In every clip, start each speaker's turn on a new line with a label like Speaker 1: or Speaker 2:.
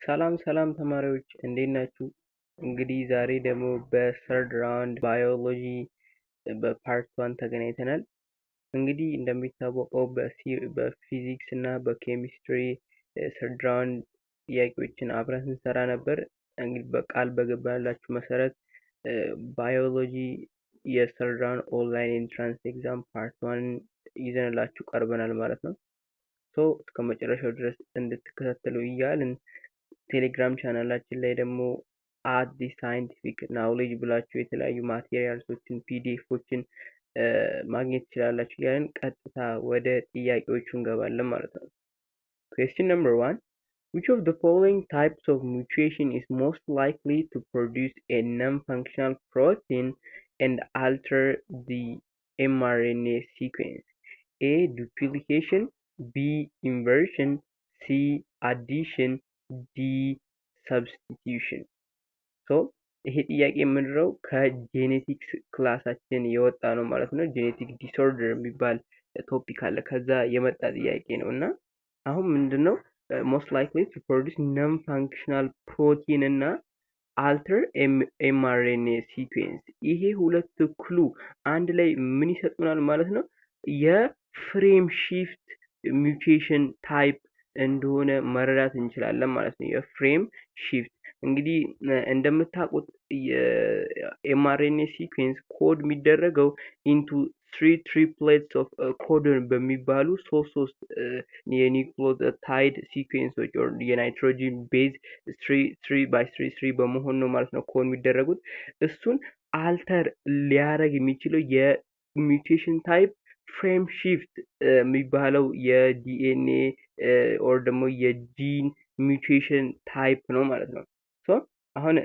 Speaker 1: ሰላም ሰላም ተማሪዎች እንዴት ናችሁ? እንግዲህ ዛሬ ደግሞ በሰርድ ራውንድ ባዮሎጂ በፓርት 1 ተገናኝተናል። እንግዲህ እንደሚታወቀው በፊዚክስ እና በኬሚስትሪ ሰርድ ራውንድ ጥያቄዎችን አብረን ስንሰራ ነበር። እንግዲህ በቃል በገባላችሁ መሰረት ባዮሎጂ የሰርድ ራውንድ ኦንላይን ኤንትራንስ ኤግዛም ፓርት 1 ይዘንላችሁ ቀርበናል ማለት ነው። እስከ መጨረሻው ድረስ እንድትከታተሉ እያልን ቴሌግራም ቻናላችን ላይ ደግሞ አዲስ ሳይንቲፊክ ናውሌጅ ብላችሁ የተለያዩ ማቴሪያልሶችን ፒዲኤፎችን ማግኘት ትችላላችሁ እያልን ቀጥታ ወደ ጥያቄዎቹ እንገባለን ማለት ነው። Question number 1. Which of the following types of mutation is most likely to produce a non-functional protein and alter the mRNA sequence? A. Duplication, B. Inversion, C. Addition, D. Substitution. ይሄ ጥያቄ የምንለው ከጄኔቲክስ ክላሳችን የወጣ ነው ማለት ነው። ጄኔቲክ ዲስኦርደር የሚባል ቶፒክ አለ፣ ከዛ የመጣ ጥያቄ ነው እና አሁን ምንድነው most likely to produce non-functional protein እና alter mRNA sequence። ይሄ ሁለት ክሉ አንድ ላይ ምን ይሰጡናል ማለት ነው? የፍሬም ሺፍት ሚውቴሽን ታይፕ እንደሆነ መረዳት እንችላለን ማለት ነው። የፍሬም ሺፍት እንግዲህ እንደምታውቁት የኤምአርኤንኤ ሲኩዌንስ ኮድ የሚደረገው ኢንቱ ትሪ ትሪፕሌትስ ኦፍ ኮዶን በሚባሉ ሶስት የኒውክሊዮታይድ ሲኩዌንሶች ኦር የናይትሮጂን ቤዝ ትሪ ባይ ትሪ በመሆን ነው ማለት ነው ኮድ የሚደረጉት። እሱን አልተር ሊያደርግ የሚችለው የሚውቴሽን ታይፕ ፍሬም ሺፍት የሚባለው የዲኤንኤ ኦር ደግሞ የጂን ሚውቴሽን ታይፕ ነው ማለት ነው። አሁን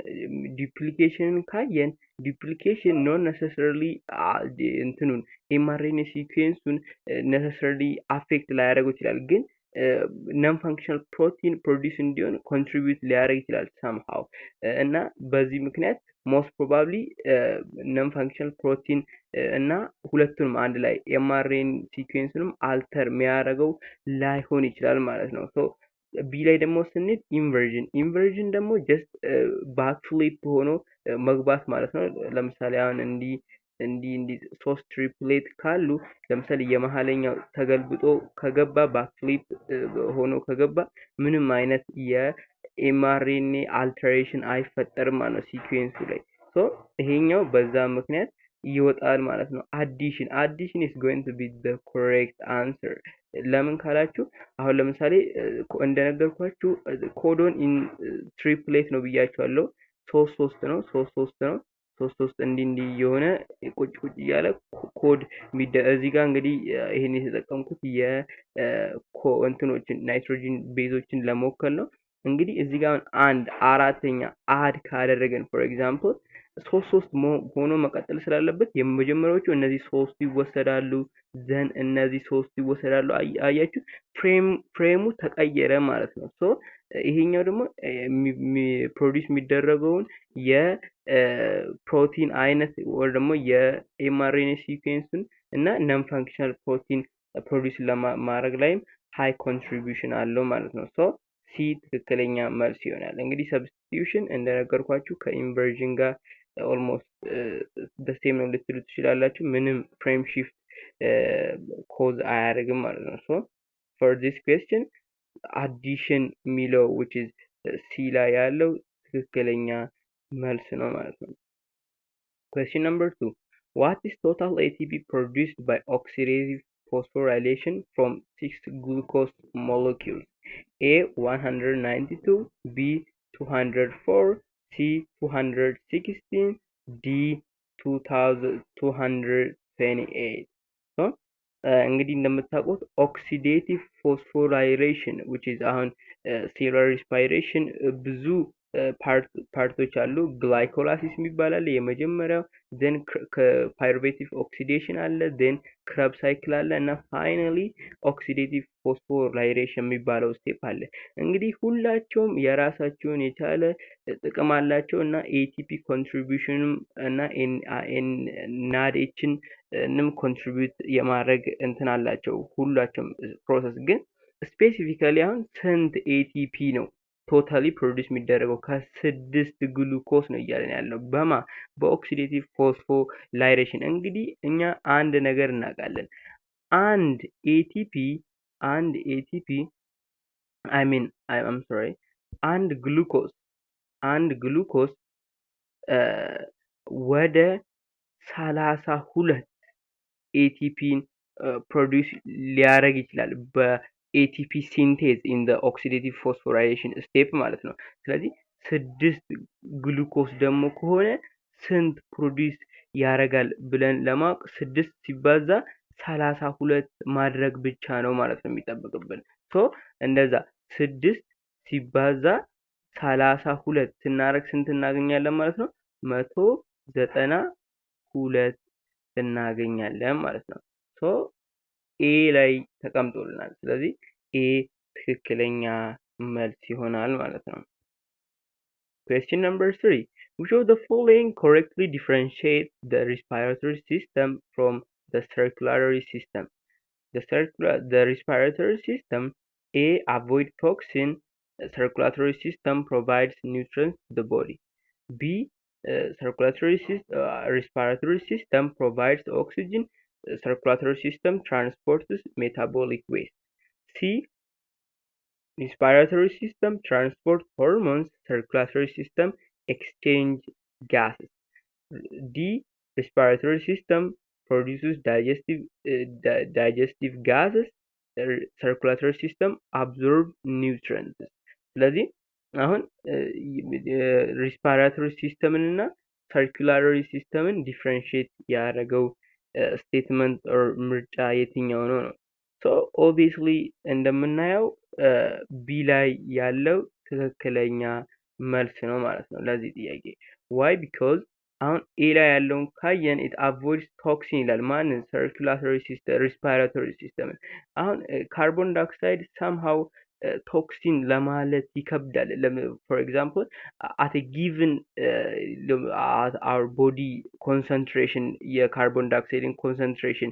Speaker 1: ዱፕሊኬሽን ካየን ዱፕሊኬሽን ኖት ነሰሰሪሊ እንትኑን ኤምአርኤንኤ ሲኩዌንሱን ነሰሰሪሊ አፌክት ላያደርገው ይችላል፣ ግን ነን ፋንክሽናል ፕሮቲን ፕሮዲዩስ እንዲሆን ኮንትሪቢዩት ሊያደርግ ይችላል ሳምሃው እና በዚህ ምክንያት ሞስት ፕሮባብሊ ነን ፋንክሽናል ፕሮቲን እና ሁለቱንም አንድ ላይ ኤምአርኤን ሲኩዌንስንም አልተር የሚያደርገው ላይሆን ይችላል ማለት ነው። ቢ ላይ ደግሞ ስንል ኢንቨርዥን ደግሞ ጀስት ባክፍሊፕ ሆኖ መግባት ማለት ነው። ለምሳሌ አሁን እንዲህ ሶስት ትሪፕሌት ካሉ ለምሳሌ የመሀለኛው ተገልብጦ ከገባ ባክፍሊፕ ሆኖ ከገባ ምንም አይነት የኤምአርኤንኤ አልተሬሽን አይፈጠርም ማለት ነው ሲኩዌንሱ ላይ። ይሄኛው በዛ ምክንያት ይወጣል ማለት ነው። አዲሽን is going to be the correct answer። ለምን ካላችሁ አሁን ለምሳሌ እንደነገርኳችሁ ኮዶን ኢን ትሪፕሌት ነው ብያችኋለሁ። ሶስት ነው እንዲህ የሆነ ቁጭ እያለ ኮድ እዚህ ጋር እንግዲህ ይሄን የተጠቀምኩት እንትኖችን ናይትሮጂን ቤዞችን ለመወከል ነው። እንግዲህ እዚህ ጋር አንድ አራተኛ አድ ካደረገን ፎር ኤግዛምፕል ሶስት ሆኖ መቀጠል ስላለበት የመጀመሪያዎቹ እነዚህ ሶስቱ ይወሰዳሉ፣ ዘን እነዚህ ሶስቱ ይወሰዳሉ። አያችሁ ፍሬሙ ተቀየረ ማለት ነው። ይሄኛው ደግሞ ፕሮዲዩስ የሚደረገውን የፕሮቲን አይነት ወይ ደግሞ የኤምአርኤንኤ ሲኩዌንስን እና ነን ፋንክሽናል ፕሮቲን ፕሮዲዩስ ለማድረግ ላይም ሃይ ኮንትሪቢዩሽን አለው ማለት ነው። ሲ ትክክለኛ መልስ ይሆናል። እንግዲህ ሰብስቲቲዩሽን እንደነገርኳችሁ ከኢንቨርዥን ጋር ኦልሞስት ደሴም ነው ልትሉ ትችላላችሁ። ምንም ፍሬም ሺፍት ኮዝ አያደርግም ማለት ነው። for this question addition የሚለው which is ሲ ላይ ያለው ትክክለኛ መልስ ነው ማለት ነው። question number 2. What is total ATP produced by oxidative phosphorylation from 6 glucose molecules? A 192, B 204, C 216, D 2228. እንግዲህ እንደምታውቁት ኦክሲዴቲቭ ፎስፎራይሌሽን which is አሁን ሴሉላር ሪስፓይሬሽን ብዙ ፓርቶች አሉ። ግላይኮላሲስ የሚባል አለ የመጀመሪያው፣ ዘን ፓይሩቬቲቭ ኦክሲዴሽን አለ፣ ዘን ክረብ ሳይክል አለ እና ፋይናሊ ኦክሲዴቲቭ ፎስፎራይሌሽን የሚባለው ስቴፕ አለ። እንግዲህ ሁላቸውም የራሳቸውን የቻለ ጥቅም አላቸው እና ኤቲፒ ኮንትሪቢዩሽንም እና ናድኤችን ኮንትሪቢዩት የማድረግ እንትን አላቸው ሁላቸውም ፕሮሰስ። ግን ስፔሲፊካሊ አሁን ስንት ኤቲፒ ነው ቶታሊ ፕሮዲስ የሚደረገው ከ6 ግሉኮስ ነው እያለን ያለው በኦክሲዴቲቭ ፎስፎላይሬሽን። እንግዲህ እኛ አንድ ነገር እናውቃለን። አንድ ኤቲፒ አንድ ግሉኮስ ወደ 32 ኤቲፒን ፕሮዲስ ሊያደርግ ይችላል በኤቲፒ ሲንቴዝ ኢን ዘ ኦክሲዴቲቭ ፎስፎራይሌሽን ስቴፕ ማለት ነው። ስለዚህ 6 ግሉኮስ ደግሞ ከሆነ ስንት ፕሮዲስ ያደርጋል ብለን ለማወቅ 6 ሲባዛ 32 ማድረግ ብቻ ነው ማለት ነው የሚጠበቅብን። እንደዛ 6 ሲባዛ 32 ስናደርግ ስንት እናገኛለን ማለት ነው? 192 እናገኛለን ማለት ነው። ኤ ላይ ተቀምጦልናል። ስለዚህ ኤ ትክክለኛ መልስ ይሆናል ማለት ነው። Question number 3. Which of the following correctly differentiate the respiratory system from the circulatory system? The respiratory system, A, avoid toxin. Circulatory system provides nutrients to the body. B, respiratory system provides oxygen. Circulatory system transports metabolic waste. C, respiratory system transports hormones. Circulatory system exchange gases. D, respiratory system produces digestive gases. Circulatory system absorb nutrients. ስለዚህ አሁን ሪስፓራቶሪ ሲስተምን እና ሰርኩላቶሪ ሲስተምን ዲፍረንሺየት ያደረገው ስቴትመንት ኦር ምርጫ የትኛው ነው? ኦብቪየስሊ እንደምናየው ቢ ላይ ያለው ትክክለኛ መልስ ነው ማለት ነው ለዚህ ጥያቄ። ዋይ ቢኮዝ አሁን ኤ ላይ ያለውን ካየን ኢት አቮይድስ ቶክሲን ይላል። ማንን? ሰርኩላቶሪ ሲስተም ሪስፓራቶሪ ሲስተም። አሁን ካርቦን ዳይኦክሳይድ ሳምሃው ቶክሲን ለማለት ይከብዳል። ፎር ኤግዛምፕል አት ጊቭን አወር ቦዲ ኮንሰንትሬሽን የካርቦን ዳይኦክሳይድን ኮንሰንትሬሽን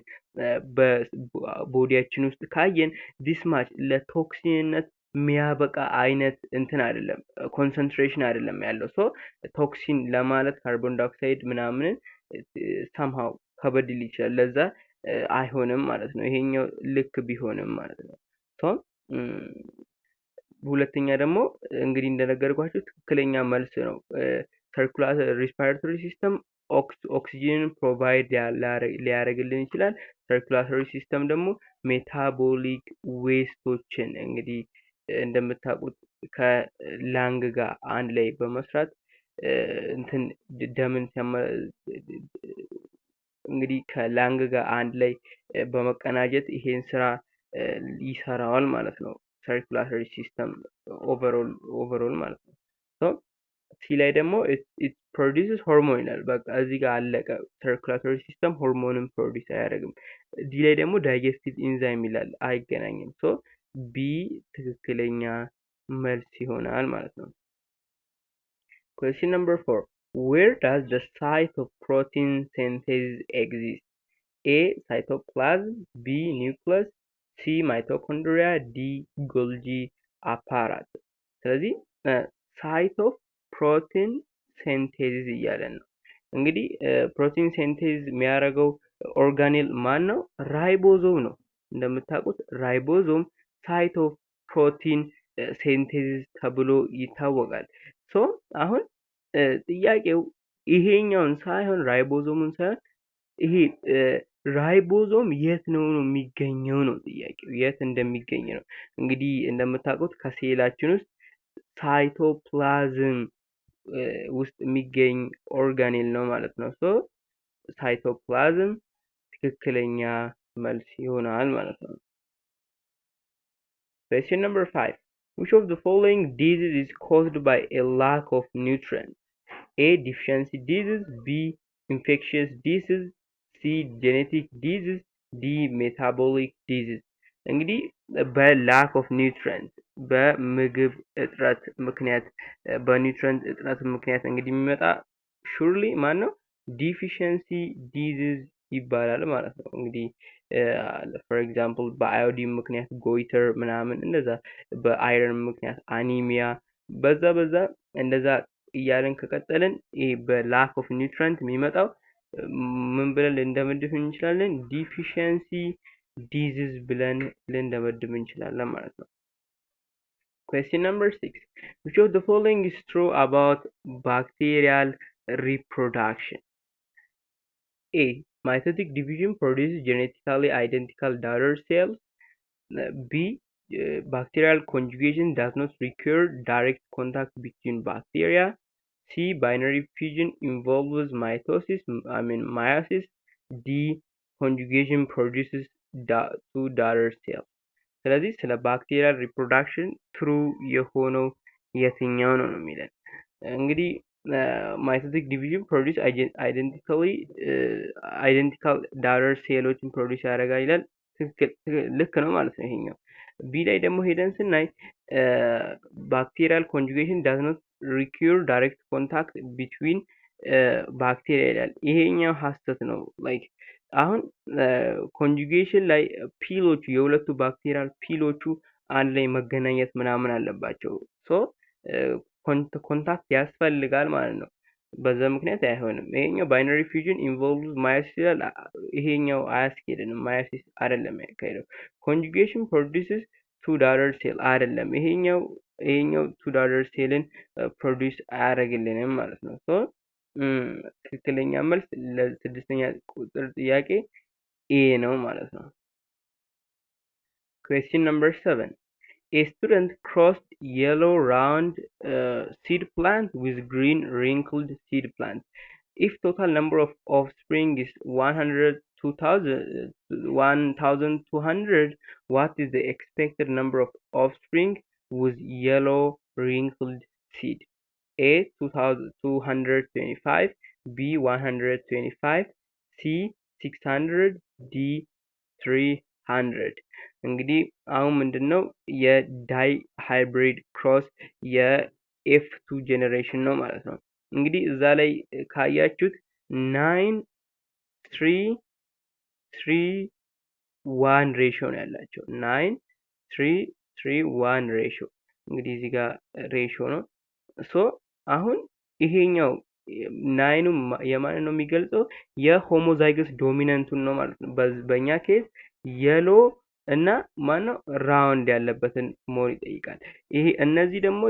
Speaker 1: በቦዲያችን ውስጥ ካየን ዲስ ማች ለቶክሲንነት የሚያበቃ አይነት እንትን አይደለም፣ ኮንሰንትሬሽን አይደለም ያለው። ቶክሲን ለማለት ካርቦን ዳይኦክሳይድ ምናምን ሳምሃው ከበድ ሊል ይችላል። ለዛ አይሆንም ማለት ነው። ይሄኛው ልክ ቢሆንም ማለት ነው። ሁለተኛ ደግሞ እንግዲህ እንደነገርኳችሁ ትክክለኛ መልስ ነው። ሪስፓይሬቶሪ ሲስተም ኦክሲጅን ፕሮቫይድ ሊያደርግልን ይችላል። ሰርኩላቶሪ ሲስተም ደግሞ ሜታቦሊክ ዌስቶችን እንግዲህ እንደምታውቁት ከላንግ ጋር አንድ ላይ በመስራት እንትን ደምን እንግዲህ ከላንግ ጋር አንድ ላይ በመቀናጀት ይሄን ስራ ይሰራዋል ማለት ነው። ሰርኩላቶሪ ሲስተም ኦቨርኦል ማለት ነው። ሲ ላይ ደግሞ ኢት ፕሮዲውስስ ሆርሞን ይላል። በቃ እዚህ ጋር አለቀ። ሰርኩላቶሪ ሲስተም ሆርሞንን ፕሮዲውስ አያደርግም። ዲ ላይ ደግሞ ዳይጀስቲቭ ኢንዛይም ይላል። አይገናኝም። ቢ ትክክለኛ መልስ ይሆናል ማለት ነው። Question number 4. Where does the site of protein synthesis exist? A. Cytoplasm. B. Nucleus. C. Mitochondria. D. Golgi apparatus. ስለዚህ ሳይት ኦፍ ፕሮቲን ሴንቴሲስ እያለን ነው። እንግዲህ ፕሮቲን ሴንቴሲስ የሚያደርገው ኦርጋኔል ማን ነው? ራይቦዞም ነው። እንደምታውቁት ራይቦዞም ሳይት ኦፍ ፕሮቲን ሴንቴሲስ ተብሎ ይታወቃል። አሁን ጥያቄው ይሄኛውን ሳይሆን ራይቦዞምን ሳይሆን ይሄ ራይቦዞም የት ነው የሚገኘው ነው ጥያቄው። የት እንደሚገኝ ነው። እንግዲህ እንደምታውቁት ከሴላችን ውስጥ ሳይቶፕላዝም ውስጥ የሚገኝ ኦርጋኔል ነው ማለት ነው። ሳይቶፕላዝም ትክክለኛ መልስ ይሆናል ማለት ነው። Question number 5. Which of the following disease is caused by a lack of nutrients? A. Deficiency disease. B. Infectious disease. C. Genetic disease. D. Metabolic disease. እንግዲህ በላክ ኦፍ ኒውትሪየንት በምግብ እጥረት ምክንያት በኒውትሪየንት እጥረት ምክንያት እንግዲህ የሚመጣ ሹርሊ ማን ነው? ዲፊሽንሲ ዲዚዝ ይባላል ማለት ነው። እንግዲህ ፎር ኤግዛምፕል በአዮዲን ምክንያት ጎይተር ምናምን እንደዛ፣ በአይረን ምክንያት አኒሚያ በዛ እንደዛ እያልን ከቀጠልን ይሄ በላክ ኦፍ ኒውትረንት የሚመጣው ምን ብለን ልንደመድብ እንችላለን? ዲፊሽንሲ ዲዚዝ ብለን ልንደመድብ እንችላለን ማለት ነው። Question number 6. Which of the following is true about bacterial reproduction? A. Mitotic division produces genetically identical daughter cells. B. Bacterial conjugation does not require direct contact between bacteria. C. Binary fusion involves meiosis. D. Conjugation produces two daughter cells. ስለዚህ ስለ ባክቴሪያል ሪፕሮዳክሽን ትሩ የሆነው የትኛው ነው የሚለን። እንግዲህ ማይቶቲክ ዲቪዥን ፕሮዲስ አይደንቲካል ዳተር ሴሎችን ፕሮዲስ ያደርጋል ይላል። ትክክል ልክ ነው ማለት ነው ይሄኛው። ቢ ላይ ደግሞ ሄደን ስናይ ባክቴሪያል ኮንጁጌሽን ዳዝ ኖት ሪኩር ዳይሬክት ኮንታክት ቢትዊን ባክቴሪያ ይላል። ይሄኛው ሀሰት ነው። ላይክ አሁን ኮንጁጌሽን ላይ ፒሎቹ የሁለቱ ባክቴሪያል ፒሎቹ አንድ ላይ መገናኘት ምናምን አለባቸው። ሶ ኮንታክት ያስፈልጋል ማለት ነው። በዛ ምክንያት አይሆንም። ይሄኛው ባይነሪ ፊውዥን ኢንቮልቭስ ማዮሲስ ይላል። ይሄኛው አያስኬድንም። ማዮሲስ አይደለም ያካሄደው። ኮንጁጌሽን ፕሮዲውስስ ቱ ዳተር ሴል አይደለም። ይሄኛው ቱ ዳተር ሴልን ፕሮዲውስ አያደርግልንም ማለት ነው። ሶ ትክክለኛ መልስ ለስድስተኛ ቁጥር ጥያቄ ኤ ነው ማለት ነው። Question number 7. A student crossed yellow round seed plant with green wrinkled seed plant. If total number of offspring is 1200, what is the expected number of offspring with yellow wrinkled seed? A 225, B 125, C 600, D 300. እንግዲህ አሁን ምንድነው የዳይ ሃይብሪድ ክሮስ የኤፍ2 ጄኔሬሽን ነው ማለት ነው። እንግዲህ እዛ ላይ ካያችሁት 9:3:1 ሬሽዮ ነው ያላቸው። 9:3:1 ሬሽዮ እንግዲህ እዚህ ጋር ሬሽዮ ነው። ሶ አሁን ይሄኛው ናይኑ የማን ነው የሚገልጸው? የሆሞዛይገስ ዶሚናንቱን ነው ማለት ነው። በእኛ ኬዝ የሎ እና ማነው ራውንድ ያለበትን ሞር ይጠይቃል። ይሄ እነዚህ ደግሞ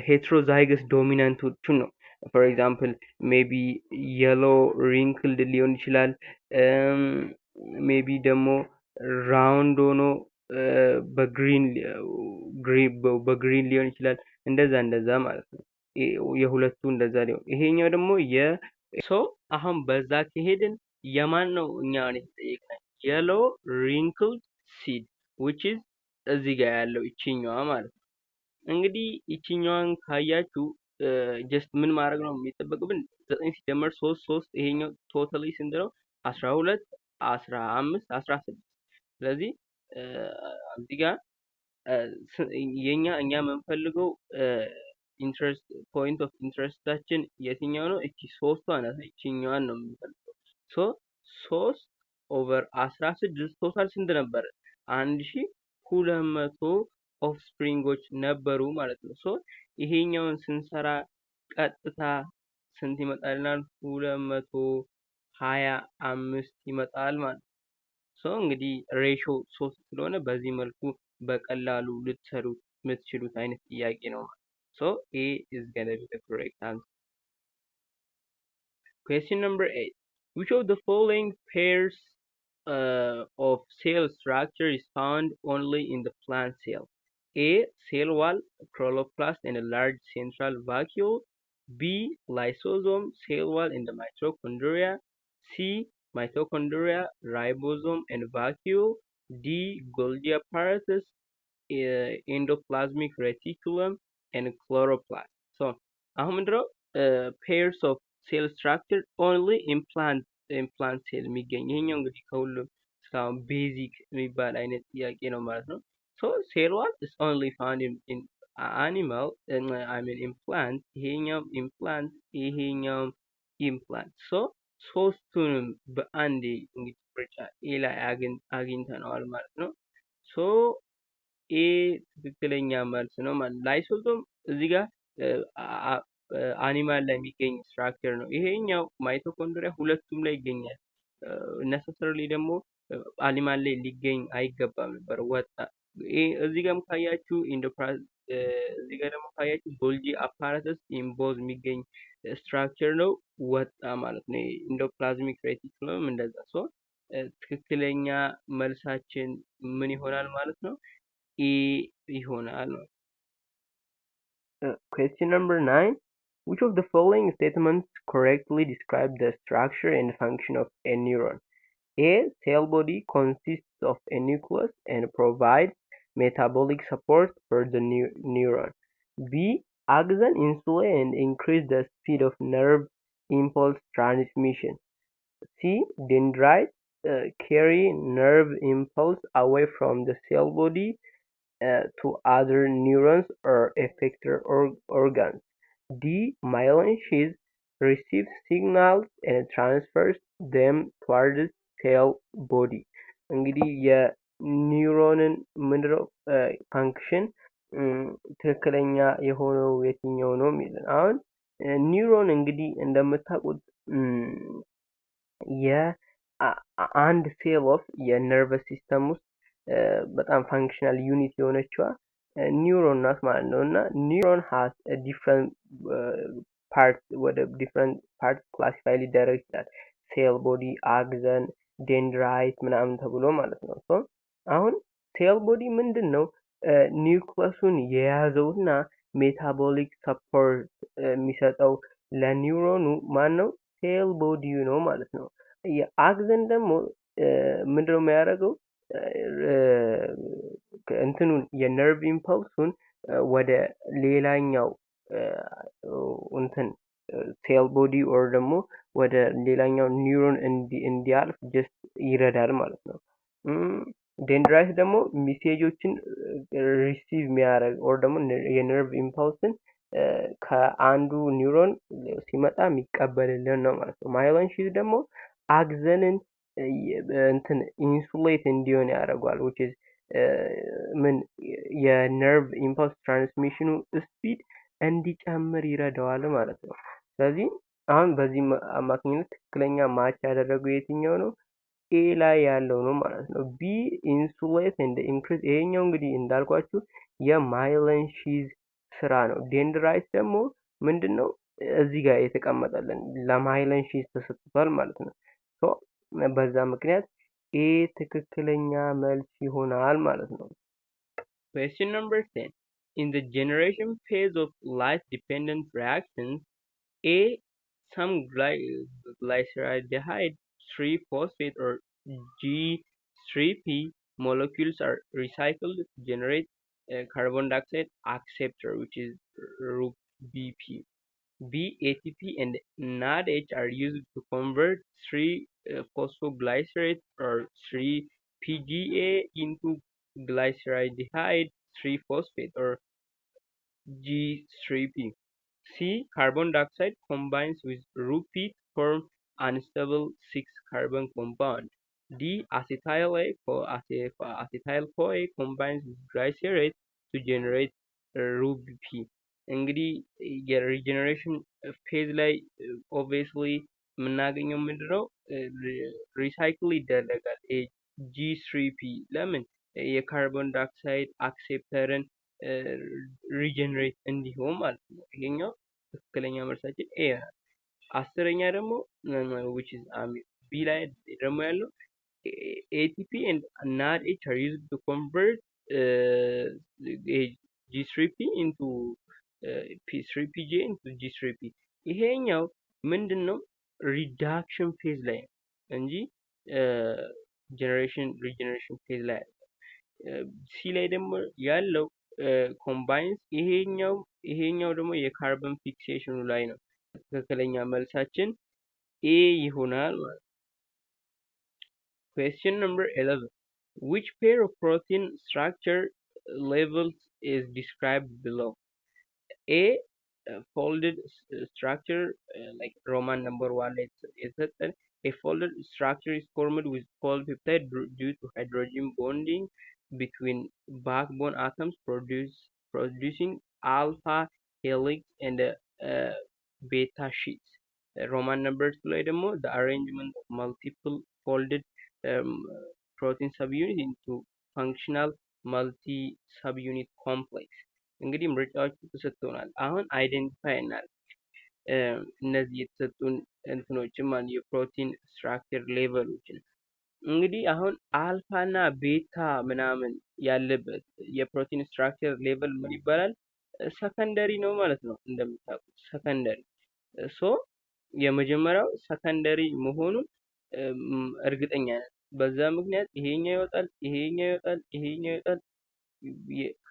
Speaker 1: ሄትሮዛይገስ ዶሚናንቶቹን ነው። ፎር ኤግዛምፕል ሜቢ የሎ ሪንክልድ ሊሆን ይችላል። ሜቢ ደግሞ ራውንድ ሆኖ በግሪን ሊሆን ይችላል። እንደዛ ማለት ነው። የሁለቱ እንደዛ ሊሆን ይሄኛው ደግሞ አሁን በዛ ከሄድን የማን ነው እኛ የተጠየቅነው? የሎ ሪንክልድ ሲድ which is እዚህ ጋር ያለው ይችኛዋ ማለት ነው። እንግዲህ ይችኛዋን ካያችሁ ጀስት ምን ማድረግ ነው የሚጠበቅብን? 9 ሲደመር 3 ይሄኛው ቶታሊ ስንት ነው? 12 15 16። ስለዚህ እዚህ ጋር እኛ የምንፈልገው ኢንትረስት ፖይንት ኦፍ ኢንትረስታችን የትኛው ነው? እቺ 3ቷ ናት። ይችኛዋን ነው የምንፈልገው። ሶ 3 ኦቨር 16 ቶታል ስንት ነበር? 1200 ኦፍስፕሪንጎች ነበሩ ማለት ነው። ሶ ይሄኛውን ስንሰራ ቀጥታ ስንት ይመጣልናል? 225 ይመጣል ማለት ነው። ሶ እንግዲህ ሬሾ 3 ስለሆነ በዚህ መልኩ በቀላሉ ልትሰሩት የምትችሉት አይነት ጥያቄ ነው። ሶ A is gonna be the correct answer. Question number 8. Which of the following pairs of cell structure is found only in the plant cell? A. Cell wall, chloroplast, and a large central vacuole. B. Lysosome, cell wall, and the mitochondria. C. Mitochondria, ribosome, and vacuole. D. Golgi apparatus, endoplasmic reticulum, and chloroplast. So, አሁን ምንድነው pairs of cell structure only in plant ሴል የሚገኝ ይሄኛው እንግዲህ ከሁሉም እስካሁን ቤዚክ የሚባል አይነት ጥያቄ ነው ማለት ነው። ሶ ሴል ዋል is only found in animal in plant ይሄኛው ኢምፕላንት ሶ ሶስቱንም በአንዴ እንግዲህ ምርጫ ኤ ላይ አግኝተነዋል ማለት ነው። ሶ ኤ ትክክለኛ መልስ ነው ማለት ነው። ላይሶዞም እዚህ ጋር አኒማል ላይ የሚገኝ ስትራክቸር ነው። ይሄኛው ማይቶኮንድሪያ ሁለቱም ላይ ይገኛል። ነሰሰርሊ ደግሞ አኒማል ላይ ሊገኝ አይገባም ነበር፣ ወጣ። እዚህ ጋርም ካያችሁ እዚህ ጋር ደግሞ ካያችሁ ጎልጂ አፓራተስ ኢምቦዝ የሚገኝ ስትራክቸር ነው፣ ወጣ ማለት ነው። ኢንዶፕላዝሚክ ሬቲኩለም እንደዛ ሲሆን ትክክለኛ መልሳችን ምን ይሆናል ማለት ነው? ኤ ይሆናል ነው። Question number 9. Which of the following statements correctly describe the structure and function of a neuron? A. Cell body consists of a nucleus and provides metabolic support for the neuron. B. Axon insulate and increase the speed of nerve impulse transmission. C. Dendrites carry nerve impulse away from the cell body to other neurons or effector organs. D. Myelin sheath receives signals and transfers them towards cell body. እንግዲህ የኒውሮንን ምንድነው ፋንክሽን ትክክለኛ የሆነው የትኛው ነው የሚለን። አሁን ኒውሮን እንግዲህ እንደምታውቁት የአንድ ሴል ኦፍ የነርቨስ ሲስተም ውስጥ በጣም ፋንክሽናል ዩኒት የሆነችዋ ኒውሮን ናት ማለት ነው። እና ኒውሮን ሃስ ዲፍረንት ፓርት ወደ ዲፍረንት ፓርት ክላሲፋይ ሊደረግ ይችላል። ሴል ቦዲ፣ አግዘን፣ ዴንድራይት ምናምን ተብሎ ማለት ነው። ሶ አሁን ሴል ቦዲ ምንድን ነው? ኒውክለሱን የያዘውና ሜታቦሊክ ሰፖርት የሚሰጠው ለኒውሮኑ ማን ነው? ሴል ቦዲው ነው ማለት ነው። የአግዘን ደግሞ ምንድነው የሚያደርገው? እንትኑን የነርቭ ኢምፐልሱን ወደ ሌላኛው እንትን ሴል ቦዲ ኦር ደግሞ ወደ ሌላኛው ኒውሮን እንዲያልፍ ጀስት ይረዳል ማለት ነው። ዴንድራይት ደግሞ ሜሴጆችን ሪሲቭ የሚያደርግ ኦር ደግሞ የነርቭ ኢምፐልስን ከአንዱ ኒውሮን ሲመጣ የሚቀበልልን ነው ማለት ነው። ማይሊን ሺዝ ደግሞ አግዘንን እንትን ኢንሱሌት እንዲሆን ያደርገዋል which is ምን የነርቭ ኢምፐልስ ትራንስሚሽኑ ስፒድ እንዲጨምር ይረዳዋል ማለት ነው። ስለዚህ አሁን በዚህ አማካኝነት ትክክለኛ ማች ያደረገው የትኛው ነው? ኤ ላይ ያለው ነው ማለት ነው። ቢ ኢንሱሌት ኤንድ ኢንክሪዝ፣ ይሄኛው እንግዲህ እንዳልኳችሁ የማይሊን ሺዝ ስራ ነው። ዴንድራይት ደግሞ ምንድነው? እዚህ ጋር የተቀመጠልን ለማይሊን ሺዝ ተሰጥቷል ማለት ነው። ሶ በዛ ምክንያት ኤ ትክክለኛ መልስ ይሆናል ማለት ነው። Question number 10. In the generation phase of light-dependent reactions, A. Some glyceraldehyde 3-phosphate or G3P molecules are recycled to generate carbon dioxide acceptor, which is RUBP. B. ATP and NADH are used to convert 3-phosphoglycerate or 3-PGA into glyceraldehyde 3-phosphate or G3P. C. Carbon dioxide combines with RUP to form unstable 6-carbon compound. D. Acetyl-CoA combines with glycerate to generate RUBP. እንግዲህ የሪጀነሬሽን ፌዝ ላይ ኦብቪየስሊ የምናገኘው ምንድነው? ሪሳይክል ይደረጋል G3P። ለምን? የካርቦን ዳይኦክሳይድ አክሴፕተርን ሪጀነሬት እንዲሆን ማለት ነው። ይሄኛው ትክክለኛ መልሳችን ኤ ነው። አስረኛ ደግሞ which is ቢ ላይ ደግሞ ያለው ATP and NADH are used to convert G3P into P3PJ into G3P። ይሄኛው ምንድነው? ሪዳክሽን ፌዝ ላይ ነው እንጂ ሪጀነሬሽን ፌዝ ላይ ሲ ላይ ደግሞ ያለው ኮምባይንስ ይሄኛው ደግሞ የካርበን ፊክሴሽኑ ላይ ነው። ትክክለኛ መልሳችን ኤ ይሆናል ማለት ነው። Question number 11. Which pair of protein structure levels is described below? A. Folded structure like Roman number 1 is that a folded structure is formed with polypeptide due to hydrogen bonding. between backbone atoms producing alpha helix and beta sheets. Roman number 2 ላይ ደግሞ the arrangement of multiple folded um, protein subunit into functional multi subunit complex። እንግዲህ ምርጫዎቹ ተሰጥተውናል። አሁን አይደንቲፋይ እናድርግ እነዚህ የተሰጡን እንትኖችን ማለት የፕሮቲን ስትራክቸር ሌቨሎችን። እንግዲህ አሁን አልፋ እና ቤታ ምናምን ያለበት የፕሮቲን ስትራክቸር ሌቨል ምን ይባላል? ሰከንደሪ ነው ማለት ነው። እንደምታውቁት ሰከንደሪ ሶ የመጀመሪያው ሰከንደሪ መሆኑን እርግጠኛ ነን። በዛ ምክንያት ይሄኛው ይወጣል፣ ይሄኛው ይወጣል፣ ይሄኛው ይወጣል።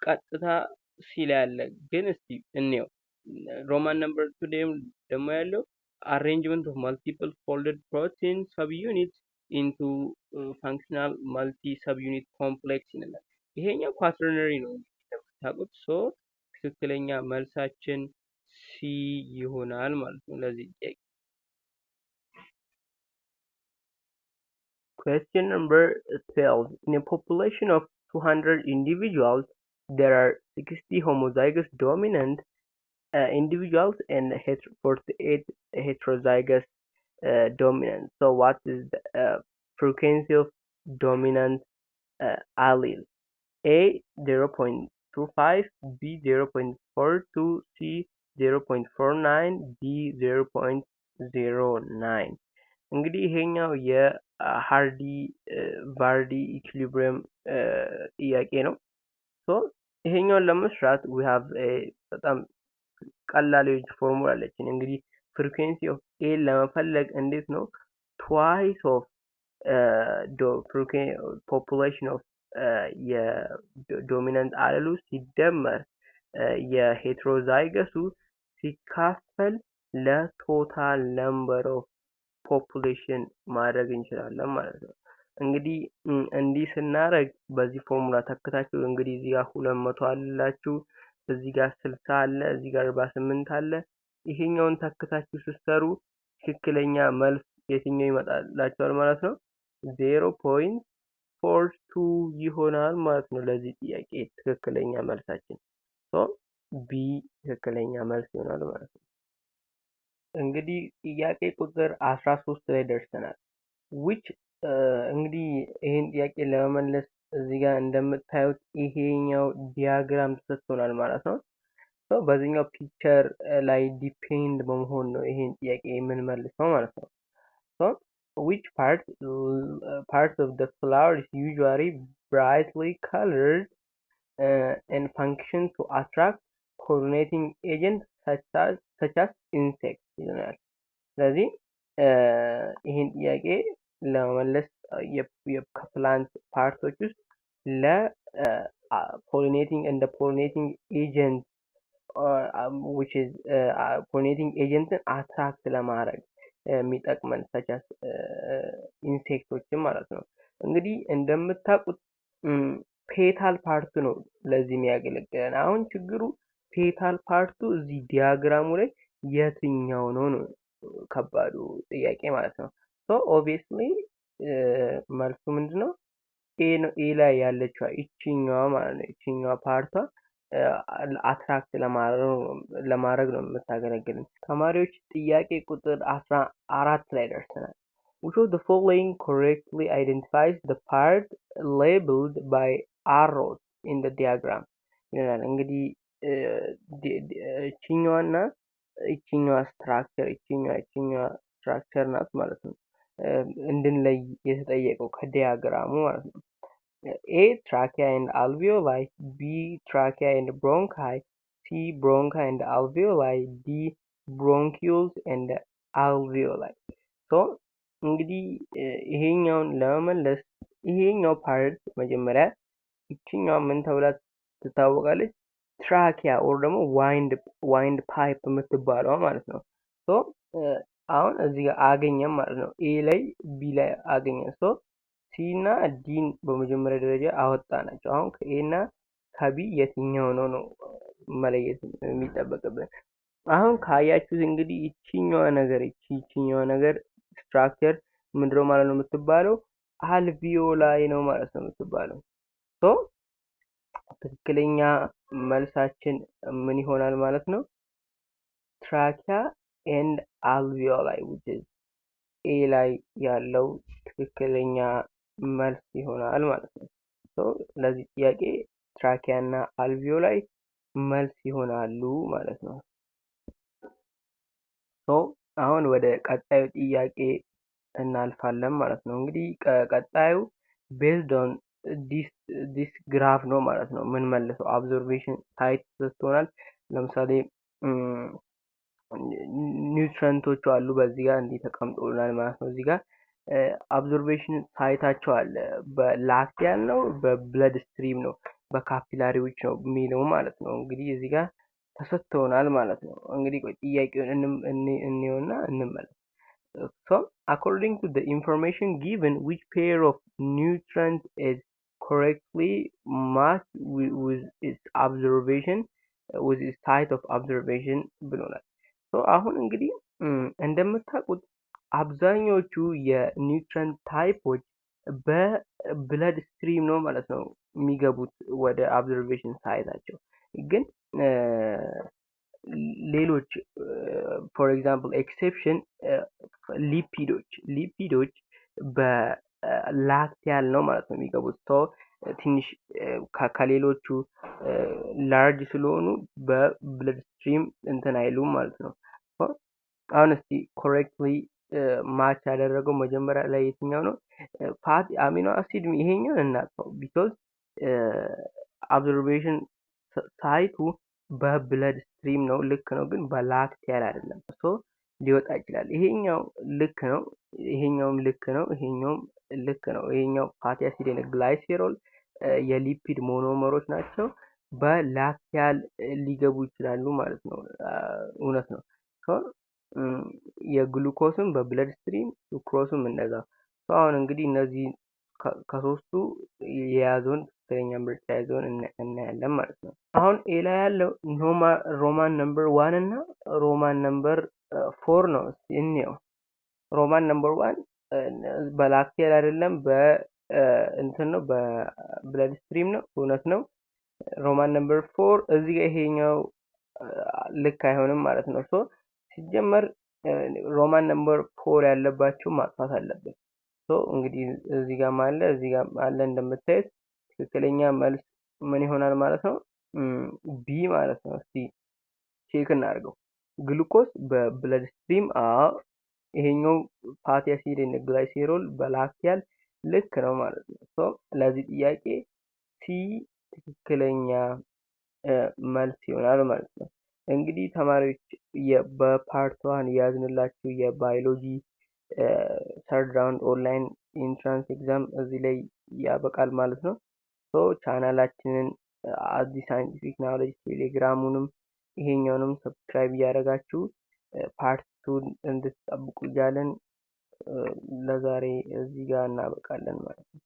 Speaker 1: ቀጥታ ሲል ያለ ግን እስቲ እንየው። ሮማን ነምበር 2 ደግሞ ያለው arrangement of multiple folded protein subunits into functional multi subunit complex ይላል። ይሄኛው ኳተርነሪ ነው እንደምታውቁት። ሶ ትክክለኛ መልሳችን ሲ ይሆናል ማለት ነው ለዚህ ጥያቄ። Question number 12. In a population of 200 individuals, there are 60 homozygous dominant individuals and 48 heterozygous dominant. So what is the frequency of dominant allele? A 0.25, B 0.42, C 0.49, D 0.09። እንግዲህ ይሄኛው የሃርዲ ቫርዲ ኢኩሊብሪየም ጥያቄ ነው። ሶ ይሄኛውን ለመስራት we have በጣም ቀላል ፎርሙላ አለችን። እንግዲህ ፍሪኩዌንሲ ኦፍ ኤ ለመፈለግ እንዴት ነው twice of population of የዶሚናንት አለሉ ሲደመር የሄትሮዛይገሱ ሲካፈል ለቶታል ነምበር ኦፍ ፖፑሌሽን ማድረግ እንችላለን ማለት ነው። እንግዲህ እንዲህ ስናደርግ በዚህ ፎርሙላ ተከታችሁ እንግዲህ እዚህ ጋር 200 አላችሁ፣ እዚህ ጋር 60 አለ፣ እዚህ ጋር 48 አለ። ይሄኛውን ተከታችሁ ስትሰሩ ትክክለኛ መልስ የትኛው ይመጣላችኋል ማለት ነው? 0.42 ይሆናል ማለት ነው ለዚህ ጥያቄ ትክክለኛ መልሳችን። ሶ ቢ ትክክለኛ መልስ ይሆናል ማለት ነው። እንግዲህ ጥያቄ ቁጥር 13 ላይ ደርሰናል። which እንግዲህ ይሄን ጥያቄ ለመመለስ እዚህ ጋር እንደምታዩት ይሄኛው ዲያግራም ተሰጥቶናል ማለት ነው። ሶ በዚህኛው ፒክቸር ላይ ዲፔንድ በመሆን ነው ይሄን ጥያቄ የምንመልሰው ማለት ነው። ሶ which parts of the flower is usually brightly colored and function to attract pollinating agents such as insects ይለናል። ስለዚህ ይሄን ጥያቄ ለመመለስ ከፕላንት ፓርቶች ውስጥ pollinating and the pollinating agent which is pollinating agent attract ለማድረግ የሚጠቅመን such as ኢንሴክቶችን ማለት ነው። እንግዲህ እንደምታውቁት ፔታል ፓርቱ ነው ለዚህ የሚያገለግለን። አሁን ችግሩ ፔታል ፓርቱ እዚህ ዲያግራሙ ላይ የትኛው ነው ነው ከባዱ ጥያቄ ማለት ነው። ሶ ኦብቪየስሊ መልሱ ምንድነው? ኤ ላይ ያለችው እቺኛዋ ማለት ነው። እቺኛዋ ፓርቷ አትራክት ለማድረግ ነው የምታገለግልን። ተማሪዎች ጥያቄ ቁጥር 14 ላይ ደርሰናል። which of the following correctly identifies the part labeled by arrows in the diagram ይላል። እንግዲህ እቺኛዋና እቺኛዋ ስትራክቸር እቺኛዋ ስትራክቸር ናት ማለት ነው እንድንለይ የተጠየቀው ከዲያግራሙ ማለት ነው። A trachea and alveoli, B trachea and bronchi, C bronchi and alveoli, D bronchioles and alveoli. So እንግዲህ ይሄኛውን ለመመለስ ይሄኛው ፓርት መጀመሪያ ይቺኛው ምን ተብላ ትታወቃለች? ትራኪያ ኦር ደግሞ ዋይንድ ፓይፕ የምትባለው ማለት ነው። ሶ አሁን እዚህ ጋር አገኘን ማለት ነው። ኤ ላይ ቢ ላይ አገኘን። ሶ ሲ እና ዲን በመጀመሪያ ደረጃ አወጣናቸው። አሁን ከኤ እና ከቢ የትኛው ነው መለየት የሚጠበቅብን። አሁን ካያችሁት እንግዲህ ይቺኛዋ ነገር ስትራክቸር ምንድነው ማለት ነው የምትባለው? አልቪዮላይ ነው ማለት ነው የምትባለው። ሶ ትክክለኛ መልሳችን ምን ይሆናል ማለት ነው? ትራኪያ ኤንድ አልቪዮላይ which is ኤ ላይ ያለው ትክክለኛ መልስ ይሆናል ማለት ነው። ለዚህ ጥያቄ ትራኪያ እና አልቪዮላይ መልስ ይሆናሉ ማለት ነው። አሁን ወደ ቀጣዩ ጥያቄ እናልፋለን ማለት ነው። እንግዲህ ቀጣዩ ቤዝድ ኦን ዲስ ግራፍ ነው ማለት ነው። ምን መልሰው ኦብዘርቬሽን ሳይት ተሰጥቶናል። ለምሳሌ ኒውትረንቶቹ አሉ በዚህ ጋር እንዲህ ተቀምጦልናል ማለት ነው። እዚህ ጋር ኦብዘርቬሽን ሳይታቸው አለ። በላክቲያል ነው፣ በብለድ ስትሪም ነው፣ በካፒላሪዎች ነው የሚለው ማለት ነው። እንግዲህ እዚህ ጋር ተሰጥቶናል ማለት ነው። እንግዲህ ጥያቄውን እንየውና እንመለስ። So, according to the information given, which pair of nutrients is correctly matched with its observation, with its site of observation ብሎናል። አሁን እንግዲህ እንደምታውቁት አብዛኞቹ የኒውትረንት ታይፖች በብለድ ስትሪም ነው ማለት ነው የሚገቡት ወደ ኦብዘርቬሽን ሳይታቸው። ግን ሌሎች ፎር ኤግዛምፕል ኤክሴፕሽን ሊፒዶች በላክቲያል ነው ማለት ነው የሚገቡት። ትንሽ ከሌሎቹ ላርጅ ስለሆኑ በብለድ ስትሪም እንትን አይሉም ማለት ነው። አሁን እስቲ ኮሬክትሊ ማች ያደረገው መጀመሪያ ላይ የትኛው ነው? ፋቲ አሚኖ አሲድ ይሄኛው እናጥፋው ቢኮዝ ኦብዘርቬሽን ሳይቱ በብለድ ስትሪም ነው ልክ ነው፣ ግን በላክቲያል አይደለም። ሊወጣ ይችላል። ይሄኛው ልክ ነው፣ ይሄኛውም ልክ ነው፣ ይሄኛውም ልክ ነው። ይሄኛው ፋቲ አሲድ እና ግላይሴሮል የሊፒድ ሞኖመሮች ናቸው። በላክቲያል ሊገቡ ይችላሉ ማለት ነው። እውነት ነው። የግሉኮስም በብለድ ስትሪም፣ ሱክሮስም እንደዛ። አሁን እንግዲህ እነዚህ ከሶስቱ የያዘውን ትክክለኛ ምርጫ ያዘውን እናያለን ማለት ነው። አሁን ኤ ላይ ያለው ሮማን ነምበር 1 እና ሮማን ነምበር 4 ነው። እንየው። ሮማን ነምበር 1 በላክቲያል አይደለም፣ እንትን ነው፣ በብለድ ስትሪም ነው። እውነት ነው። ሮማን ነምበር 4 እዚህ ጋር ይሄኛው ልክ አይሆንም ማለት ነው። ሲጀመር ሮማን ነምበር 4 ያለባቸው ማጥፋት አለበት። እንግዲህ እዚህ ጋር አለ፣ እዚህ ጋር አለ። እንደምታዩት ትክክለኛ መልስ ምን ይሆናል ማለት ነው? ቢ ማለት ነው። እስቲ ቼክ እናድርገው። ግሉኮስ በብለድ ስትሪም ይሄኛው ፋቲ አሲድ እና ግላይሴሮል በላክቲያል ልክ ነው ማለት ነው። ለዚህ ጥያቄ ሲ ትክክለኛ መልስ ይሆናል ማለት ነው። እንግዲህ ተማሪዎች በፓርት 1 ያዝንላችሁ የባዮሎጂ ሰርድ ራውንድ ኦንላይን ኢንትራንስ ኤግዛም እዚህ ላይ ያበቃል ማለት ነው። ቻናላችንን አዲስ ሳይንቲፊክ ናውሌጅ ቴሌግራሙንም ይሄኛውንም ሰብስክራይብ እያደረጋችሁ ፓርት 2 እንድትጠብቁ እያለን ለዛሬ እዚህ ጋር እናበቃለን ማለት ነው።